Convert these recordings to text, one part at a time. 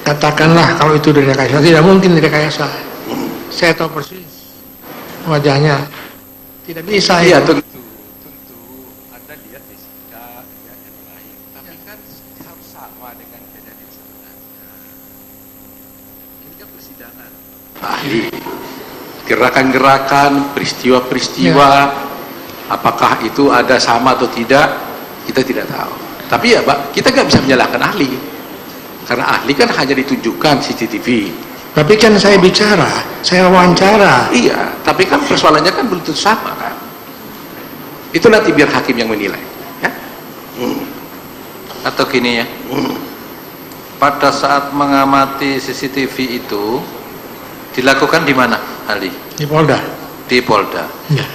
katakanlah kalau itu direkayasa, tidak mungkin direkayasa. Saya tahu persis wajahnya, tidak bisa. Iya, tentu Anda lihat fisika ya, yang lain, tapi kan harus sama dengan kejadian sebenarnya. Ini kan persidangan ahli, gerakan-gerakan, peristiwa-peristiwa, apakah itu ada sama atau tidak, kita tidak tahu. Tapi ya Pak, kita nggak bisa menyalahkan ahli, karena ahli kan hanya ditunjukkan CCTV. Tapi kan saya bicara, saya wawancara. Iya, tapi kan persoalannya kan belum tentu sama kan. Itu nanti biar hakim yang menilai. Ya? Atau gini ya, pada saat mengamati CCTV itu dilakukan di mana, ahli? Di Polda. Di Polda. Ya.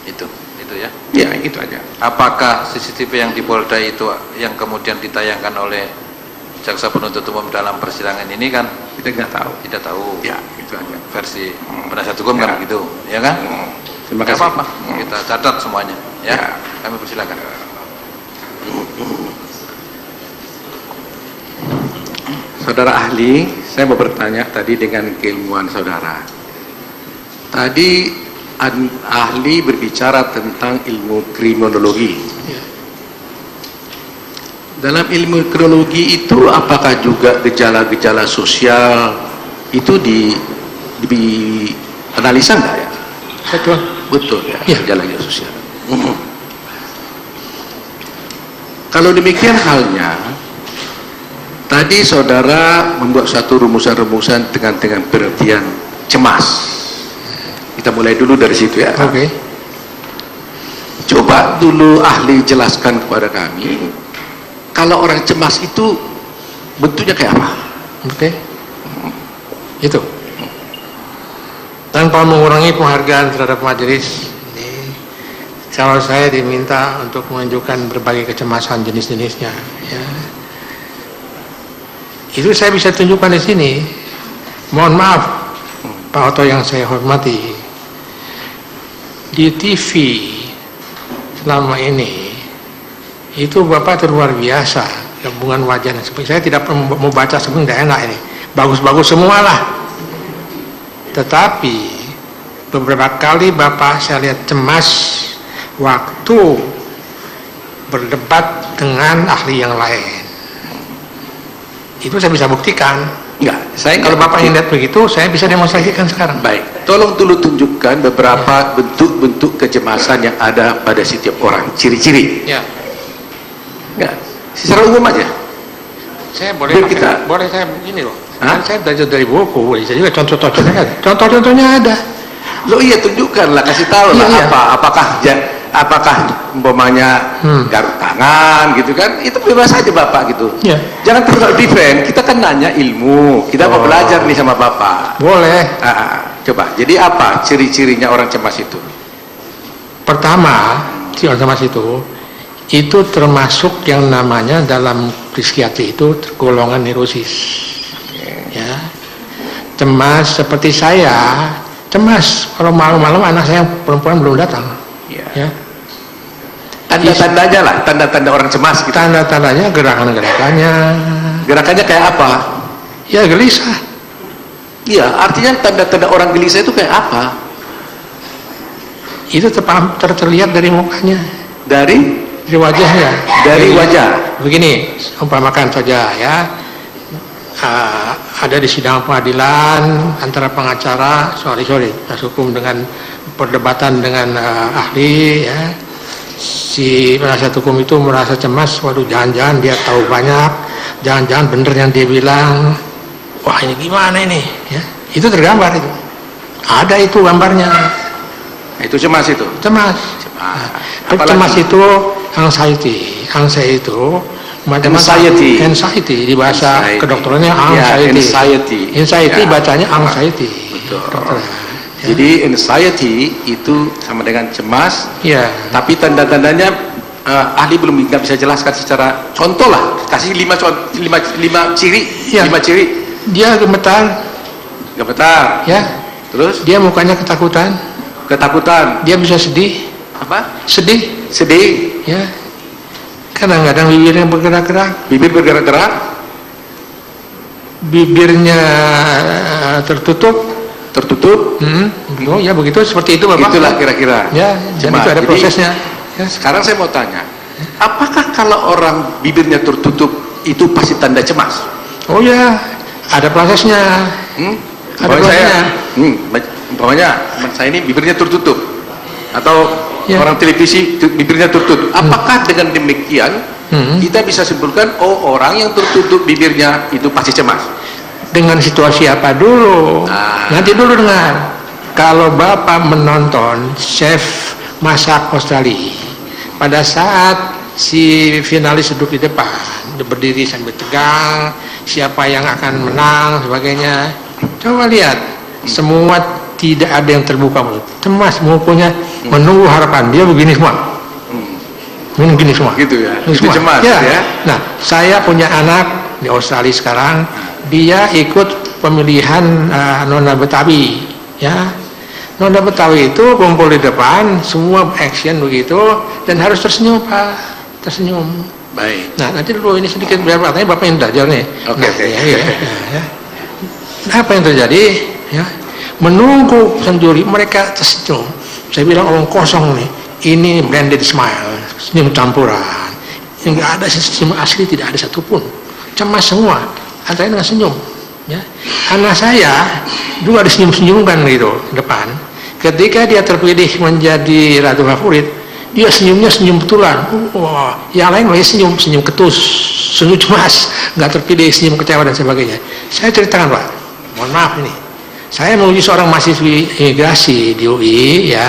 Itu ya. Ya, itu aja. Apakah CCTV yang di Polda itu yang kemudian ditayangkan oleh jaksa penuntut umum dalam persidangan ini kan Kita nggak tahu. tidak tahu. Ya, itu aja. Versi penasihat hukum kan begitu, ya kan? Terima Nggak kasih. apa-apa, kita catat semuanya, ya. Ya. Kami persilakan. Saudara ahli, saya mau bertanya tadi dengan keilmuan saudara. Tadi ahli berbicara tentang ilmu kriminologi. Ya. Dalam ilmu kriminologi itu apakah juga gejala-gejala sosial itu dianalisa enggak ya? Betul. Betul ya, Ya. gejala-gejala sosial. Kalau demikian halnya, tadi saudara membuat satu rumusan-rumusan dengan pengertian cemas. Kita mulai dulu dari situ ya. Oke. Coba dulu ahli jelaskan kepada kami, kalau orang cemas itu bentuknya kayak apa? Oke. Itu. Tanpa mengurangi penghargaan terhadap majelis, ini kalau saya diminta untuk menunjukkan berbagai kecemasan jenis-jenisnya, ya. Itu saya bisa tunjukkan di sini. Mohon maaf, Pak Oto yang saya hormati, di TV selama ini itu Bapak itu luar biasa, gabungan wajah dan sebagainya. Saya tidak mau baca sebenarnya, tidak enak ini. Bagus-bagus semua lah. Tetapi beberapa kali Bapak saya lihat cemas waktu berdebat dengan ahli yang lain. Itu saya bisa buktikan. Enggak, saya Kalau Bapak ingin lihat begitu, saya bisa demonstrasikan sekarang. Baik, tolong dulu tunjukkan beberapa bentuk-bentuk kecemasan yang ada pada setiap orang, ciri-ciri. Ya. Enggak, secara umum aja. Saya boleh Biar kita- boleh saya begini loh. Hah? Kan saya belajar dari buku, boleh saya juga contoh-contohnya ada. Contoh-contohnya ada. Lo iya tunjukkanlah, kasih tahu lah Iya. apakah umpamanya garuk tangan gitu kan, itu bebas aja Bapak gitu. Iya. Jangan terlalu defend, kita kan nanya ilmu, kita mau belajar nih sama Bapak. Boleh. Coba, jadi apa ciri-cirinya orang cemas itu? Pertama, si orang cemas itu termasuk yang namanya dalam psikiatri itu golongan neurosis. Ya. Cemas seperti saya, cemas kalau malam-malam anak saya perempuan belum datang. Ya. Tanda-tandanya lah, tanda-tanda orang cemas gitu. Tanda-tandanya gerakan-gerakannya. Gerakannya kayak apa? Ya gelisah. Iya, artinya tanda-tanda orang gelisah itu kayak apa? Itu terlihat dari mukanya, Dari wajahnya. wajah. Begini, umpamakan saja ya. Ada di sidang pengadilan antara pengacara, sorry, hukum dengan perdebatan dengan ahli ya. Si penasihat hukum itu merasa cemas, waduh jangan-jangan dia tahu banyak, jangan-jangan bener yang dia bilang, wah ini gimana ini ya. Itu tergambar itu, ada itu gambarnya. Itu cemas itu. Cemas Apalagi? itu anxiety itu anxiety di bahasa Anxiety. kedokterannya Ya, anxiety Ya. bacanya anxiety. Betul. Dokter. Jadi anxiety itu sama dengan cemas, Ya. tapi tanda-tandanya ahli belum nggak bisa jelaskan secara contoh lah. Kasih 5 ciri, Ya. 5 ciri. Dia gemetar, Gemetar. ya. Terus Dia mukanya ketakutan, ketakutan. dia bisa sedih, Sedih. ya. Kadang-kadang bibirnya bergerak-gerak, Bibir bergerak-gerak. bibirnya tertutup. Oh ya begitu, seperti itu Bapak. Itulah kira-kira. Ya, dan itu ada Jadi, prosesnya. Ya. Sekarang saya mau tanya, apakah kalau orang bibirnya tertutup itu pasti tanda cemas? Oh ya, ada prosesnya. Ada prosesnya. Umpamanya saya ini bibirnya tertutup, atau Ya. orang televisi bibirnya tertutup. Apakah dengan demikian kita bisa simpulkan, oh orang yang tertutup bibirnya itu pasti cemas? Dengan situasi apa dulu? Nanti dulu dengar. Kalau Bapak menonton chef masak Australia, pada saat si finalis duduk di depan, dia berdiri sambil tegang, siapa yang akan menang, sebagainya. Coba lihat, semua tidak ada yang terbuka mulut. Cemas, punya menunggu harapan. Dia begini semua. Begini semua. Gitu ya. Begini Itu semua. cemas ya. Nah, saya punya anak di Australia sekarang. Dia ikut pemilihan Nona Betawi, ya. Nona Betawi itu kumpul di depan, semua action begitu, dan harus tersenyum Pak, tersenyum. Baik. Nah nanti dulu ini sedikit biar katanya Bapak yang belajar nih. Oke. Ya. Nah, apa yang terjadi? Ya, menunggu sendiri mereka tersenyum. Saya bilang omong kosong nih, ini blended smile, senyum campuran. Yang nggak ada senyum asli, tidak ada satupun. Cemas semua. Antara dengan senyum, ya. Anak saya juga disenyum-senyumkan gitu depan. Ketika dia terpilih menjadi ratu favorit, dia senyumnya senyum betulan. Yang lain lagi senyum ketus, senyum cemas, nggak terpilih, senyum kecewa dan sebagainya. Saya ceritakan Pak, mohon maaf ini. Saya menguji seorang mahasiswi imigrasi di UI, ya.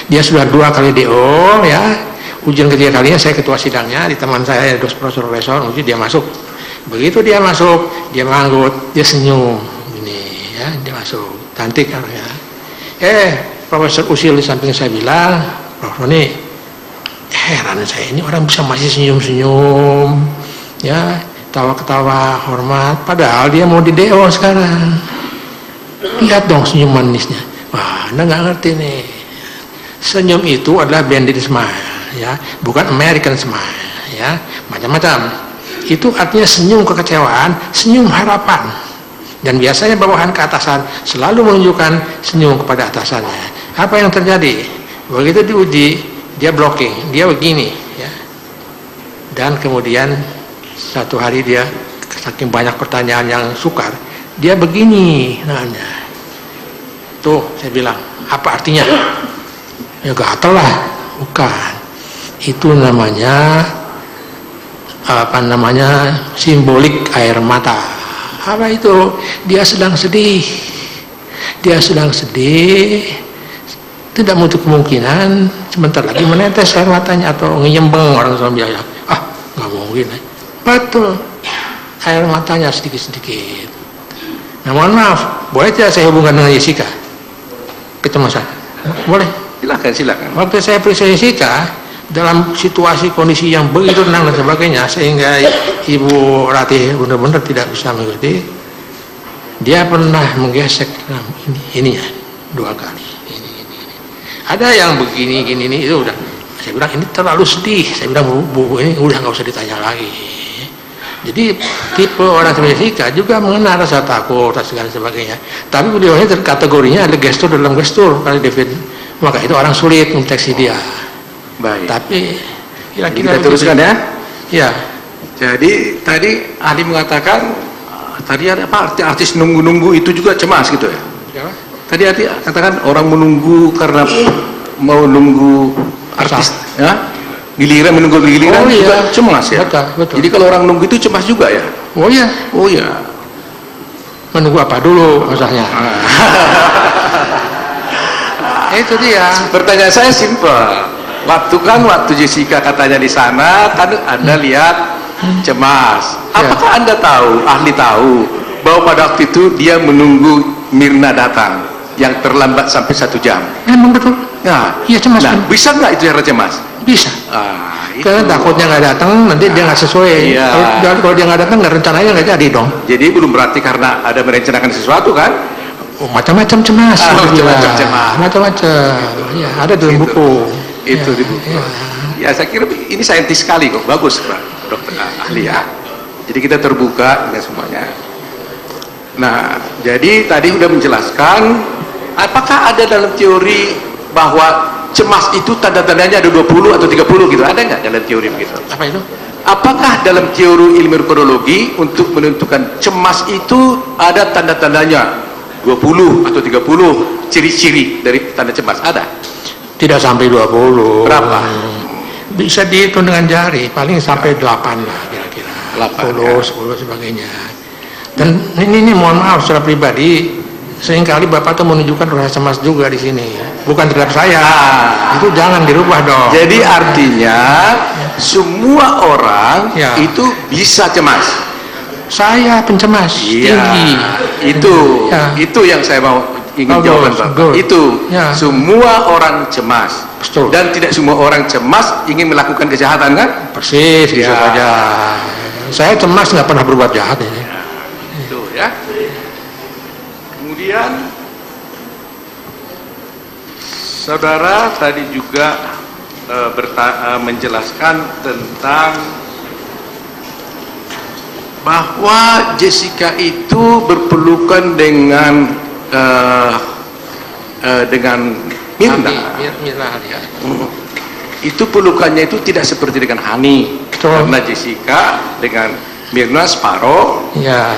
Dia sudah 2 kali DO, ya. Ujian ketiga kalinya saya ketua sidangnya, di teman saya ada profesor uji, dia masuk. Begitu dia masuk, dia manggut, dia senyum, ini ya, dia masuk, cantik orangnya. Profesor Usil di samping saya bilang, Prof Roni, heran saya ini orang bisa masih senyum-senyum, ya, tawa-ketawa, hormat, padahal dia mau di DO sekarang. Lihat dong senyum manisnya. Wah, Anda nggak ngerti nih. Senyum itu adalah blended smile, ya, bukan American smile, ya, macam-macam. Itu artinya senyum kekecewaan, senyum harapan. Dan biasanya bawahan ke atasan selalu menunjukkan senyum kepada atasannya. Apa yang terjadi? Begitu diuji, dia blocking, dia begini, ya. Dan kemudian satu hari dia saking banyak pertanyaan yang sukar, dia begini nanya. Tuh, saya bilang, apa artinya? Ya gatel lah, bukan. Itu namanya simbolik air mata. Apa itu? Dia sedang sedih, tidak menutup kemungkinan sebentar lagi menetes air matanya atau ngeyembeng, orang sama biaya. Nggak mungkin. Betul, air matanya sedikit-sedikit. Nah, mohon maaf, boleh tidak saya hubungkan dengan Jessica? Kecemasan, boleh? Silakan. Waktu saya periksa Jessica, dalam situasi kondisi yang begitu tenang dan sebagainya, sehingga Ibu Ratih benar-benar tidak bisa mengikuti, dia pernah menggesek ininya 2 kali. Ini. Ada yang begini, ini itu udah. Saya bilang ini terlalu sedih. Saya bilang bu ini udah nggak usah ditanya lagi. Jadi tipe orang seperti Jessica juga mengenal rasa takut dan segala sebagainya. Tapi beliaunya kategorinya ada gestur dalam gestur kali David. Maka itu orang sulit mendeteksi dia. Baik. Tapi kita teruskan ya. Ya. Jadi tadi ahli mengatakan tadi ada apa artis nunggu-nunggu itu juga cemas gitu ya. Tadi arti katakan orang menunggu karena mau nunggu artis ya. Giliran menunggu giliran juga cemas ya. Betul. Jadi kalau orang nunggu itu cemas juga ya. Oh iya. Menunggu apa dulu masalahnya? Itu dia. Pertanyaan saya simpel. Waktu Jessica katanya di sana kan Anda lihat cemas. Apakah Anda tahu, ahli tahu bahwa pada waktu itu dia menunggu Mirna datang yang terlambat sampai 1 jam? Emang betul? Ya. Iya cemas. Nah, bisa nggak itu cara cemas? Bisa. Karena Itu. takutnya nggak datang, nanti dia nggak sesuai. Iya. Kalau dia nggak datang, nggak rencananya nggak jadi dong. Jadi belum berarti karena ada merencanakan sesuatu kan? Macam-macam cemas. Macam-macam cemas. Macam-macam. Ya, ada dalam buku. Itu di buku. Ya, saya kira ini saintis sekali kok, bagus Pak Dokter ahli ya. Jadi kita terbuka dengan semuanya. Nah, jadi tadi sudah menjelaskan, apakah ada dalam teori bahwa cemas itu tanda-tandanya ada 20 atau 30 gitu? Ada nggak dalam teori begitu? Apa itu? Apakah dalam teori ilmu kronologi untuk menentukan cemas itu ada tanda-tandanya 20 atau 30 ciri-ciri dari tanda cemas? Ada? Tidak sampai 20. Berapa? Bisa dihitung dengan jari, paling sampai 8 lah kira-kira. 8, 10, ya. 10 sebagainya. Dan ini mohon maaf secara pribadi, seringkali Bapak tuh menunjukkan rasa cemas juga di sini, bukan terhadap saya. Itu jangan dirubah dong. Jadi artinya semua orang Ya. itu bisa cemas. Saya pencemas Iya, tinggi. Ya. itu yang saya mau ingin Bagus, jawaban Bapak. good. Itu Ya. semua orang cemas. Betul. Dan tidak semua orang cemas ingin melakukan kejahatan, kan? Persis, bisa Ya. saja. Saya cemas nggak pernah berbuat jahat ini. Itu ya. Kemudian saudara tadi juga menjelaskan tentang bahwa Jessica itu berpelukan dengan Mirna. Mirna ya. Itu pelukannya itu tidak seperti dengan Hani. Betul. Karena Jessica dengan Mirna separoh, Ya.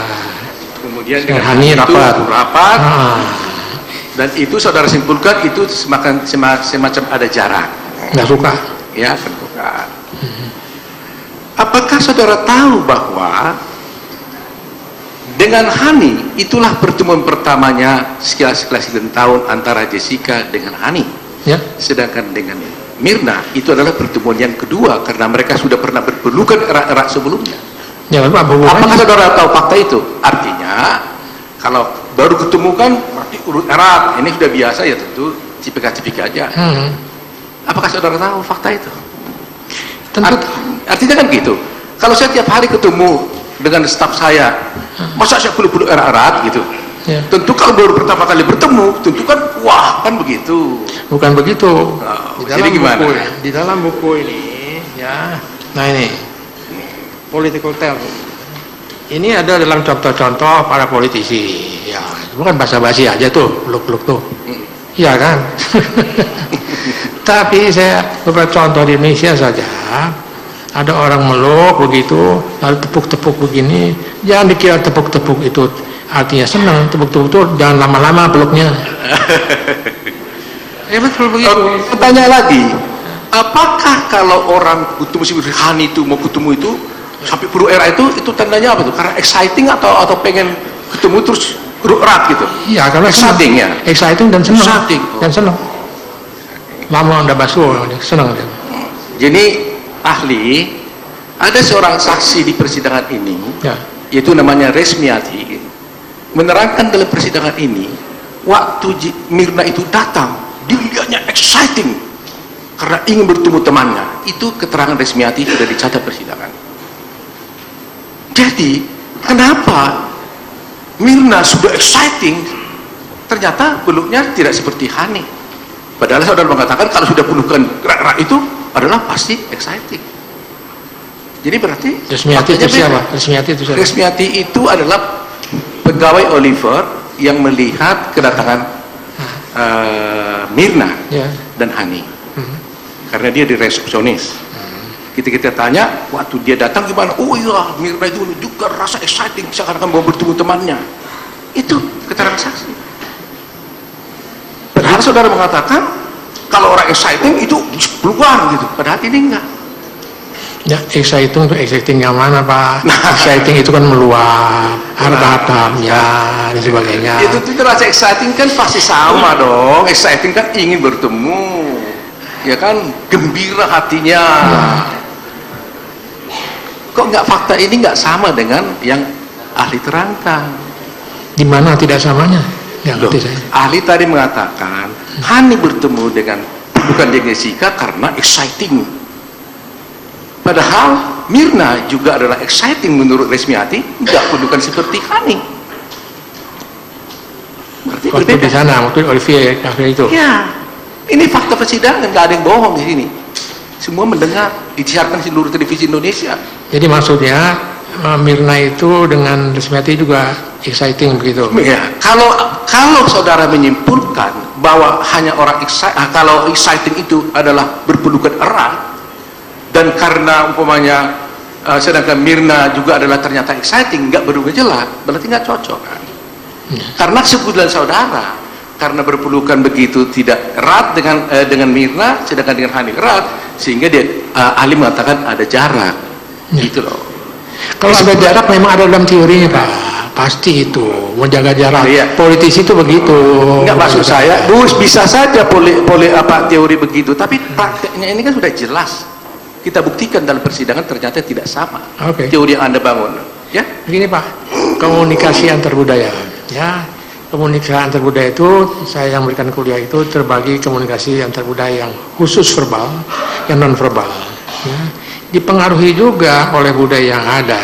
kemudian Dengan dengan Hani Hani itu rapat. Ah, Dan itu saudara simpulkan itu semacam ada jarak, nggak suka. ya, bukan. Apakah saudara tahu bahwa dengan Hani itulah pertemuan pertamanya sekian tahun antara Jessica dengan Hani, Ya. sedangkan dengan Mirna itu adalah pertemuan yang kedua karena mereka sudah pernah berpelukan erat-erat sebelumnya. Ya, apa hubungannya? Apakah saudara tahu fakta itu? Artinya kalau baru ketemu kan berarti urut erat, ini sudah biasa ya, tentu cipika-cipika aja. Apakah saudara tahu fakta itu? Tentu. Artinya kan gitu, kalau saya tiap hari ketemu dengan staf saya, masa saya peluk-peluk erat-erat gitu? Ya. Tentu kalau baru pertama kali bertemu, tentu kan wah, kan begitu. Bukan begitu. Oh, jadi gimana? Di dalam buku ini, ya. Nah ini, political term. Ini ada dalam contoh-contoh para politisi. Ya, bukan basa-basi aja tuh, peluk-peluk tuh. Iya kan? Tapi saya beberapa contoh di Indonesia saja. Ada orang meluk begitu, lalu tepuk-tepuk begini. Jangan dikira tepuk-tepuk itu artinya senang. Tepuk-tepuk itu jangan lama-lama peluknya. Betul begitu. Pertanyaan lagi, apakah kalau orang ketemu si Hani itu mau ketemu itu sampai perlu era itu tandanya apa tuh? Karena exciting atau pengen ketemu terus erat gitu? Iya, karena Exciting ya? Exciting dan senang. Exciting. Dan senang. Lama anda basuh, senang dia. Jadi ahli, ada seorang saksi di persidangan ini, Ya. yaitu namanya Resmiati, menerangkan dalam persidangan ini, waktu Mirna itu datang, dilihatnya exciting karena ingin bertemu temannya. Itu keterangan Resmiati sudah dicatat persidangan. Jadi kenapa Mirna sudah exciting, ternyata peluknya tidak seperti Hani? Padahal saudara mengatakan kalau sudah pelukan gerak-gerak itu adalah pasti exciting. Jadi berarti Resmiati itu faktanya siapa? beda. Resmiati itu siapa? Resmiati itu adalah pegawai Oliver yang melihat kedatangan Mirna Ya. dan Hani, karena dia di resepsionis. Kita tanya waktu dia datang gimana? Oh iya, Mirna itu juga rasa exciting seakan-akan mau bertemu temannya. Itu keterangan saksi. Padahal saudara mengatakan kalau orang exciting itu keluar gitu. Padahal ini enggak. Ya, exciting itu exciting yang mana Pak? Exciting itu kan meluap, harta-harta, ya, dan sebagainya. Itu rasa exciting kan pasti sama dong. Exciting kan ingin bertemu, ya kan, gembira hatinya. Kok nggak fakta ini nggak sama dengan yang ahli terangkan? Di mana tidak samanya? Ya, Loh, ngerti saya. ahli tadi mengatakan Hani bertemu dengan bukan dengan Jessica karena exciting. Padahal Mirna juga adalah exciting menurut Resmiati, tidak bukan seperti Hani. Berarti Waktu di sana, waktu Olivier akhir itu. Ya, ini fakta persidangan, nggak ada yang bohong di sini. Semua mendengar, disiarkan di seluruh televisi Indonesia. Jadi maksudnya Mirna itu dengan Resmiati juga exciting begitu. Ya, kalau saudara menyimpulkan bahwa hanya orang kalau exciting itu adalah berpelukan erat, dan karena umpamanya sedangkan Mirna juga adalah ternyata exciting, nggak bergejala, berarti nggak cocok kan? Karena kesimpulan saudara, karena berpelukan begitu tidak erat dengan Mirna, sedangkan dengan Hani erat, sehingga dia ahli mengatakan ada jarak, gitu loh. Kalau ada jarak memang ada dalam teorinya Pak, pasti itu menjaga jarak. Politisi itu begitu. Enggak, maksud saya, bisa saja teori begitu, tapi prakteknya ini kan sudah jelas. Kita buktikan dalam persidangan ternyata tidak sama. Teori yang Anda bangun. Ya, begini Pak, komunikasi antar budaya. Ya, komunikasi antar budaya itu saya yang memberikan kuliah itu terbagi komunikasi antar budaya yang khusus verbal, yang non verbal. Ya, dipengaruhi juga oleh budaya yang ada.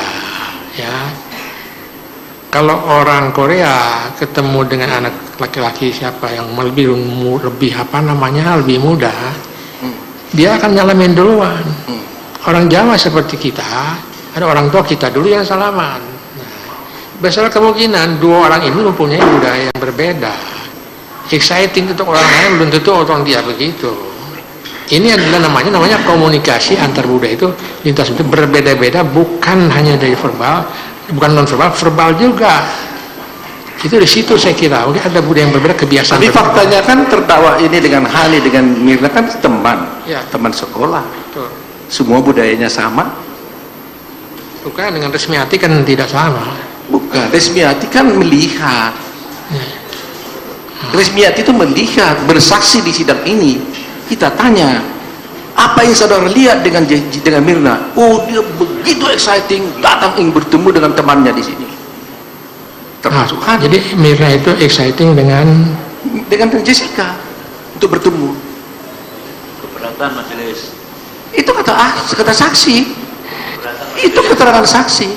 Ya, kalau orang Korea ketemu dengan anak laki-laki siapa yang lebih lebih muda, dia akan nyalamin duluan. Orang Jawa seperti kita, ada orang tua kita dulu yang salaman. Besar kemungkinan dua orang ini mempunyai budaya yang berbeda. Exciting untuk orang lain belum tentu orang dia begitu. Ini adalah namanya komunikasi antar budaya itu lintas itu berbeda-beda, bukan hanya dari verbal, bukan non verbal, verbal juga. Itu di situ saya kira mungkin ada budaya yang berbeda, kebiasaan. Tapi faktanya kan terdakwa ini dengan Hani dengan Mirna kan teman sekolah. Betul. Semua budayanya sama. Bukan, dengan Resmiati kan tidak sama. Bukan, Resmiati kan melihat. Resmiati itu melihat, bersaksi di sidang ini. Kita tanya, apa yang saudara lihat dengan Mirna? Oh, dia begitu exciting, datang ingin bertemu dengan temannya di sini. Termasuk Hani. Jadi Mirna itu exciting dengan Jessica untuk bertemu. Keberatan majelis. Itu kata saksi. Itu keterangan saksi.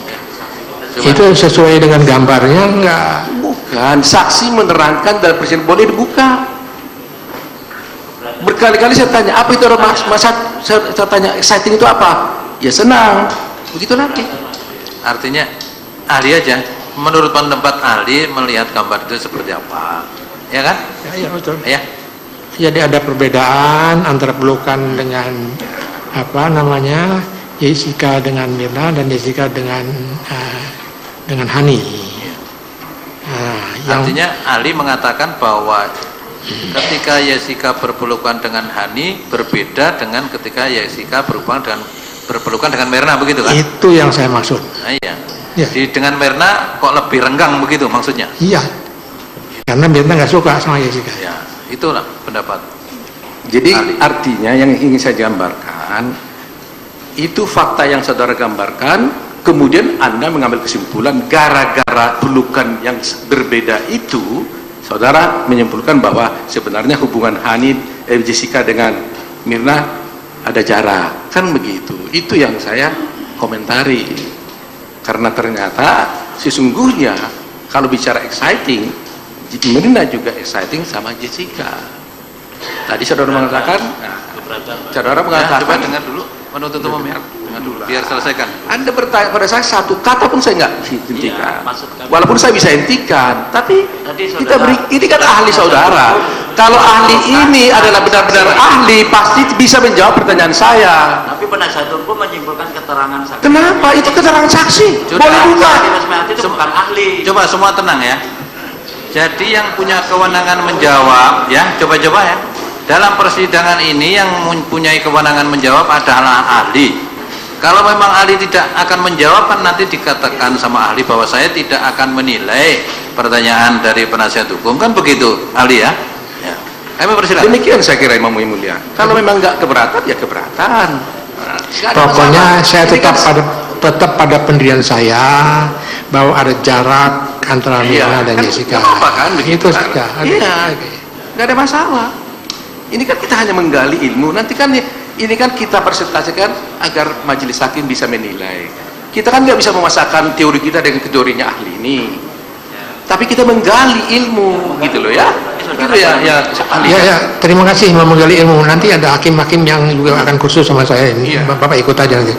Itu sesuai dengan gambarnya enggak? Bukan, saksi menerangkan dalam persidangan, boleh dibuka. Berkali-kali saya tanya, apa itu saya tanya exciting itu apa? Ya senang. Begitu lagi. Artinya ahli aja, menurut pendapat ahli melihat gambar itu seperti apa, ya kan? Ya betul. Ya. Jadi ada perbedaan antara pelukan dengan Jessica dengan Mirna dan Jessica dengan Hani. Artinya ahli mengatakan bahwa ketika Jessica berpelukan dengan Hani berbeda dengan ketika Jessica berpelukan dengan Mirna, begitu kan? Itu yang saya maksud. Iya. Ya. Dengan Mirna kok lebih renggang begitu maksudnya? Iya. Karena Mirna nggak suka sama Jessica. Ya, itulah pendapat. Jadi artinya yang ingin saya gambarkan itu fakta yang saudara gambarkan, kemudian Anda mengambil kesimpulan gara-gara pelukan yang berbeda itu, saudara menyimpulkan bahwa sebenarnya hubungan Jessica dengan Mirna ada jarak, kan begitu. Itu yang saya komentari. Karena ternyata sesungguhnya kalau bicara exciting, Mirna juga exciting sama Jessica. Tadi saudara mengatakan, coba dengar dulu, menuntut umum ya, dengar dulu, biar selesaikan. Anda bertanya pada saya satu kata pun saya nggak hentikan. Walaupun saya bisa hentikan, tapi kita ini kan ahli saudara. Kalau ahli ini adalah benar-benar ahli, pasti bisa menjawab pertanyaan saya. Tapi penasihat hukum menyimpulkan keterangan saksi. Kenapa? Itu keterangan saksi. Boleh buka. Itu bukan ahli. Coba semua tenang ya. Jadi yang punya kewenangan menjawab, ya, coba-coba ya. Dalam persidangan ini yang mempunyai kewenangan menjawab adalah ahli. Kalau memang ahli tidak akan menjawab, kan nanti dikatakan sama ahli bahwa saya tidak akan menilai pertanyaan dari penasihat hukum, kan begitu ahli ya. Ya. Kami persilakan. Demikian saya kira Imam Mulia. Kalau memang nggak keberatan ya keberatan. Pokoknya saya tetap pada pendirian saya bahwa ada jarak antara Mirna dan Jessica. Kan, itu saja. Iya, nggak ada masalah. Ini kan kita hanya menggali ilmu. Nanti kan ini kan kita presentasikan agar majelis hakim bisa menilai. Kita kan nggak bisa memasakkan teori kita dengan teorinya ahli ini. Tapi kita menggali ilmu, gitu loh ya. Gitu ya, ahli. Ya, terima kasih menggali ilmu. Nanti ada hakim-hakim yang juga akan kursus sama saya ini. Bapak ikut aja nanti.